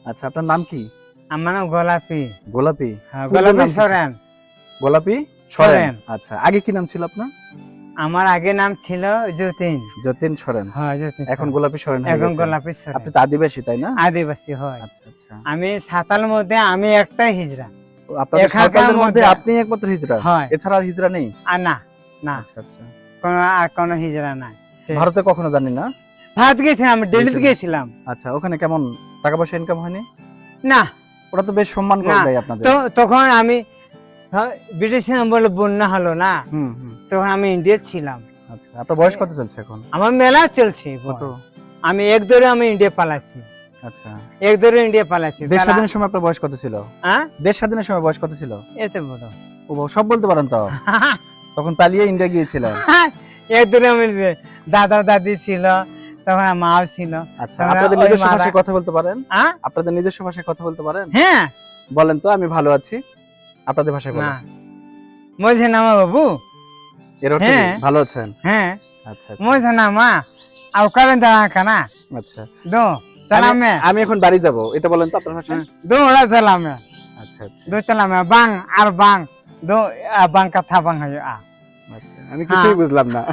আচ্ছা, আপনার নাম কি? আমার নাম গোলাপি। গোলাপি? হ্যাঁ, পূর্বের গোলাপি নাম কি ছিল? সরেন। গোলাপি সরেন। সরেন। আচ্ছা, আগে কি নাম ছিল আপনার? আমার আগে নাম ছিল যতীন। যতীন সরেন। হ্যাঁ, যতীন এখন সরেন। গোলাপি সরেন হয়ে এখন গেছেন। গোলাপি সরেন। আপনি তো আদিবাসী, তাই না? আদিবাসী হয়। আচ্ছা, আচ্ছা। আমি সাতাল মধ্যে আমি একটাই হিজড়া। আপনাদের এখানকার সাঁওতালদের মধ্যে মধ্যে আপনি একমাত্র হিজড়া? হয়। এছাড়া আর হিজড়া নেই? আর না, না, আচ্ছা, আচ্ছা। আর কোনো হিজড়া নাই। ভারতে কখনো জানি না? ভারত গেছিলাম, দিল্লিতে গেছিলাম। আচ্ছা, ওখানে কেমন টাকা পয়সা ইনকাম হয়নি? না, ওরা তো বেশ সম্মান করে না। দেয় আপনাদের। তো তখন আমি ব্রিটিশ আমলে বন্যা হলো না, হুম, হুম। তখন আমি ইন্ডিয়া ছিলাম। আচ্ছা, আপনার বয়স কত চলছে এখন? আমার মেলা চলছে। কত? আমি এক দৌড়ে আমি ইন্ডিয়া পালাচ্ছি। আচ্ছা। এক দৌড়ে ইন্ডিয়া পালাচ্ছি। দেশ স্বাধীনের সময় আপনার বয়স কত ছিল? হ্যাঁ, দেশ স্বাধীনের সময় বয়স কত ছিল? এত বড়। ও বাবা, সব বলতে পারেন তো? তখন পালিয়ে ইন্ডিয়া গিয়েছিলেন? এক দৌড়ে আমি দাদা দাদি ছিল, তখন মাও ছিল। আচ্ছা, তখন আপনাদের ওই নিজস্ব মারা- ভাষায় কথা বলতে পারেন? হ্যাঁ? আপনাদের নিজস্ব ভাষায় কথা বলতে পারেন? হ্যাঁ। বলেন তো, আমি ভালো আছি। আপনাদের ভাষায় না, বলেন। মুঝে নামা বাবু। এর অর্থ কি? হ্যাঁ। ভালো আছেন? হ্যাঁ, আচ্ছা, আচ্ছা। মুঝে নামা আর কারণ দেওয়া কানা আচ্ছা। দো চালামে আমি এখন বাড়ি যাব, এটা বলেন তো আপনার ভাষায়? দো ওরা চালামে আচ্ছা, আচ্ছা। দো চালামে বাং আর বাং দো বাং কথা বাং হয় আচ্ছা, আমি কিছুই বুঝলাম না।